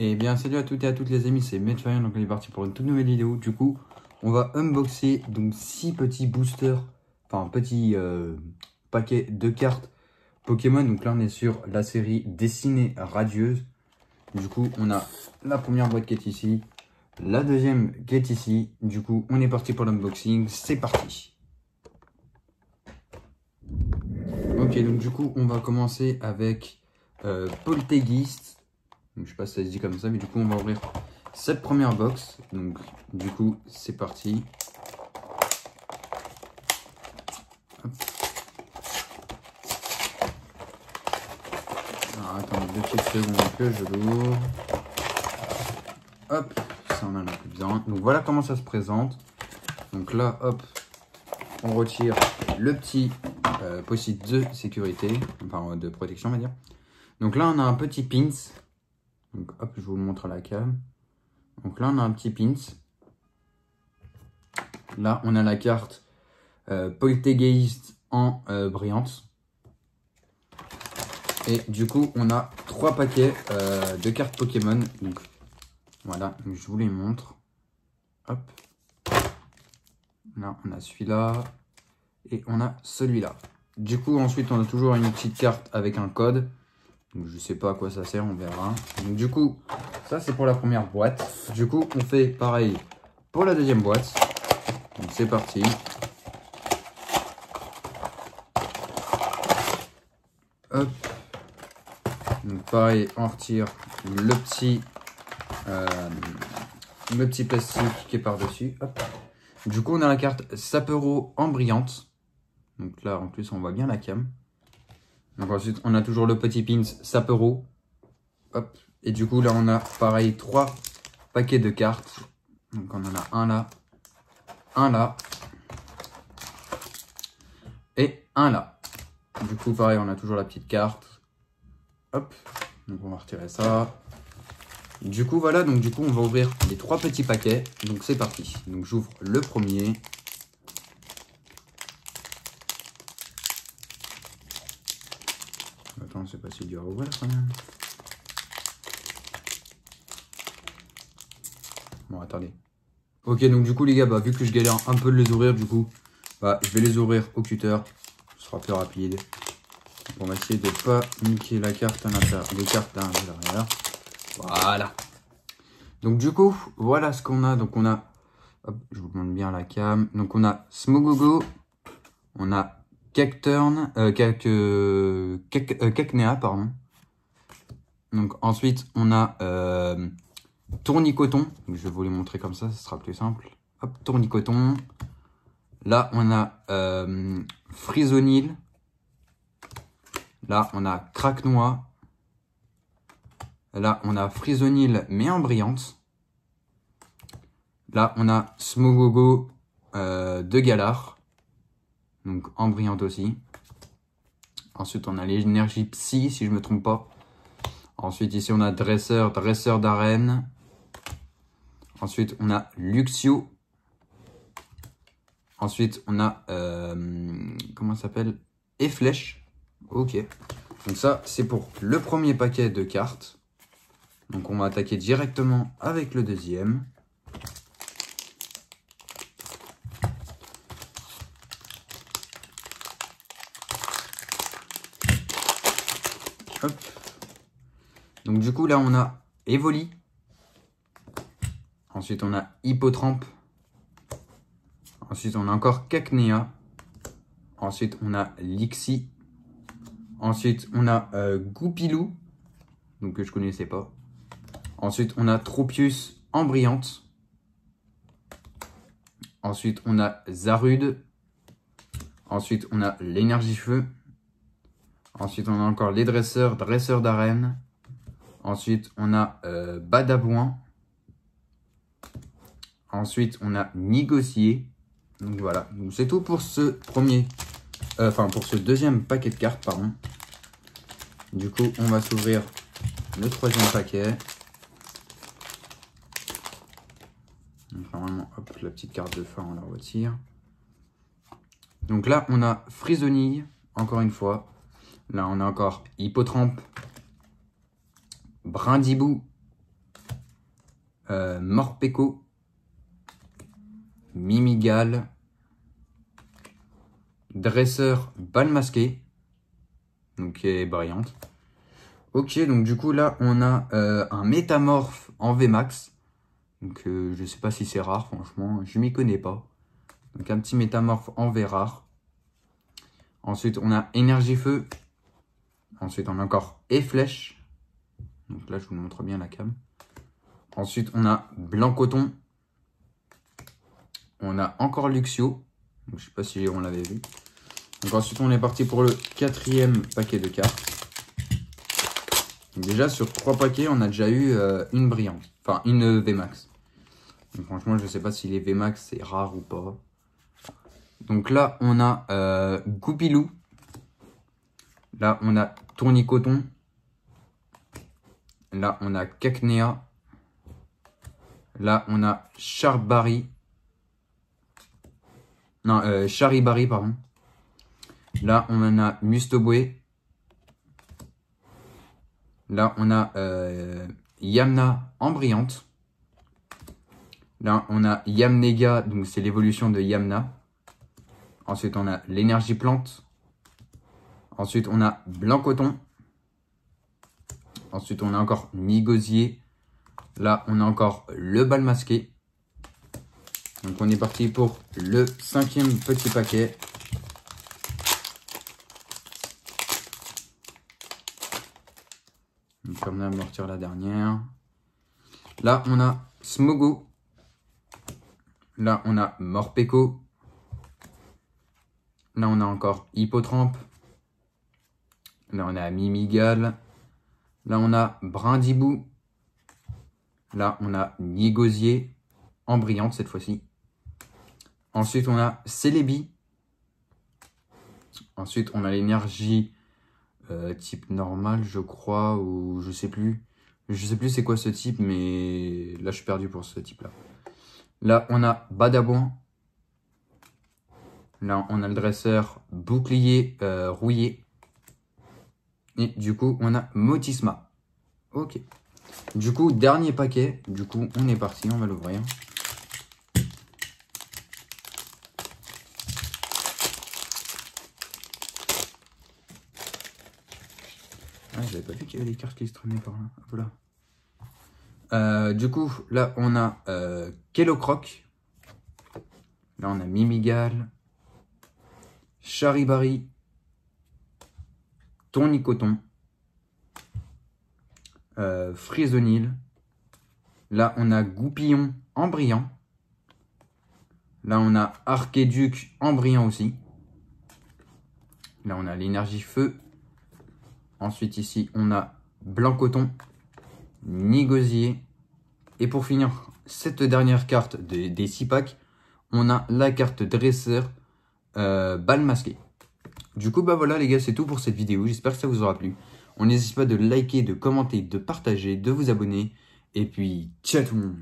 Et bien salut à toutes et à toutes les amis, c'est Medfire, donc on est parti pour une toute nouvelle vidéo. Du coup, on va unboxer donc 6 petits boosters, enfin petits paquets de cartes Pokémon. Donc là on est sur la série Destinée Radieuse. Du coup on a la première boîte qui est ici, la deuxième qui est ici. Du coup on est parti pour l'unboxing, c'est parti. Ok, donc du coup on va commencer avec Poltegeist. Donc, je sais pas si ça se dit comme ça, mais du coup on va ouvrir cette première box. Donc du coup c'est parti. Hop. Alors attendez 2 petites secondes que je l'ouvre. Hop, ça on en a plus besoin. Donc voilà comment ça se présente. Donc là hop, on retire le petit post-it de sécurité, enfin de protection on va dire. Donc là on a un petit pins. Donc hop, je vous le montre à la cam. Donc là on a un petit pins. Là on a la carte Poltegeist en brillante. Et du coup on a 3 paquets de cartes Pokémon. Donc voilà, donc, je vous les montre. Hop. Là on a celui-là. Et on a celui-là. Du coup ensuite on a toujours une petite carte avec un code. Donc, je sais pas à quoi ça sert, on verra. Donc du coup, ça c'est pour la première boîte. Du coup, on fait pareil pour la deuxième boîte. Donc c'est parti. Hop. Donc pareil, on retire le petit plastique qui est par-dessus. Du coup, on a la carte Sapero en brillante. Donc là, en plus, on voit bien la cam. Donc ensuite, on a toujours le petit pins Sapero. Hop. Et du coup, là, on a pareil 3 paquets de cartes. Donc on en a un là, et un là. Du coup, pareil, on a toujours la petite carte. Hop. Donc on va retirer ça. Du coup, voilà. Donc du coup, on va ouvrir les 3 petits paquets. Donc c'est parti. Donc j'ouvre le premier. Attends, c'est pas si dur à ouvrir quand même. Bon, attendez. Ok, donc du coup, les gars, bah, vu que je galère un peu de les ouvrir, du coup, bah, je vais les ouvrir au cutter. Ce sera plus rapide. On va essayer de ne pas niquer la carte à l'intérieur. Les cartes à l'intérieur. Voilà. Donc du coup, voilà ce qu'on a. Donc on a, hop, je vous montre bien la cam. Donc on a Smogogo, on a Cacturne, Cacnea, pardon. Donc ensuite on a Tournicoton. Donc, je vais vous les montrer comme ça sera plus simple. Hop, Tournicoton. Là on a Frisonil. Là on a Craquenois. Là, on a Frisonil, mais en brillante. Là, on a Smogogo de Galar. Donc, en brillante aussi. Ensuite, on a l'énergie Psy, si je ne me trompe pas. Ensuite, ici, on a Dresseur d'arène. Ensuite, on a Luxio. Ensuite, on a, comment ça s'appelle? Efflèche. Ok. Donc ça, c'est pour le premier paquet de cartes. Donc on va attaquer directement avec le deuxième. Hop. Donc du coup là on a Evoli. Ensuite on a Hippotrampe. Ensuite on a encore Cacnea. Ensuite on a Lixie. Ensuite on a Goupilou. Donc que je connaissais pas. Ensuite, on a Tropius en brillante. Ensuite, on a Zarude. Ensuite, on a l'énergie feu. Ensuite, on a encore les dresseurs d'arène. Ensuite, on a Badabouin. Ensuite, on a Négocié. Donc voilà, donc c'est tout pour ce premier, pour ce deuxième paquet de cartes, pardon. Du coup, on va s'ouvrir le troisième paquet. Donc normalement, hop, la petite carte de fin, on la retire. Donc là, on a Frisonille, encore une fois. Là, on a encore Hippotrampe, Brindibou, Morpeko, Mimigal, Dresseur, Balle Masquée, donc qui est brillante. Ok, donc du coup là on a un Métamorphe en VMAX. Donc je sais pas si c'est rare, franchement, je m'y connais pas. Donc un petit Métamorphe en V rare. Ensuite on a Énergie Feu. Ensuite on a encore Efflèche. Donc là je vous le montre bien la cam. Ensuite on a Blanc Coton. On a encore Luxio. Donc, je sais pas si on l'avait vu. Donc ensuite on est parti pour le 4e paquet de cartes. Donc, déjà sur 3 paquets on a déjà eu une brillante. Enfin une VMAX. Donc franchement je sais pas si les VMAX c'est rare ou pas. Donc là on a Goupilou. Là on a Tournicoton. Là on a Cacnea. Là on a Charbari. Non, Charibari, pardon. Là, on en a Mustobwe. Là, on a Yamna en brillante. Là, on a Yamnega, donc c'est l'évolution de Yamna. Ensuite, on a l'énergie plante. Ensuite, on a Blanc Coton. Ensuite, on a encore Migosier. Là, on a encore le Balle Masquée. Donc on est parti pour le 5e petit paquet. Donc comme là, on va retirer la dernière. Là, on a Smogo. Là, on a Morpeko. Là, on a encore Hippotrampe. Là, on a Mimigal. Là, on a Brindibou. Là, on a Nigosier. En brillante cette fois-ci. Ensuite, on a Celebi. Ensuite, on a l'énergie type normal, je crois, ou je sais plus. Je sais plus c'est quoi ce type, mais là, je suis perdu pour ce type-là. Là, on a Badabouin. Là, on a le dresseur Bouclier rouillé. Et du coup, on a Motisma. Ok. Du coup, dernier paquet. Du coup, on est parti, on va l'ouvrir. Ah, j'avais pas vu qu'il y avait des cartes qui se traînaient par là. Voilà. Du coup, là, on a Kellocroc. Là, on a Mimigal. Charibari. Tournicoton. Frisonil. Là, on a Goupillon en brillant. Là, on a Archéduc en brillant aussi. Là, on a l'énergie feu. Ensuite, ici, on a Blanc Coton, Nigosier. Et pour finir, cette dernière carte des 6 packs, on a la carte dresseur Balle Masquée. Du coup, bah voilà les gars, c'est tout pour cette vidéo. J'espère que ça vous aura plu. On n'hésite pas de liker, de commenter, de partager, de vous abonner. Et puis, ciao tout le monde!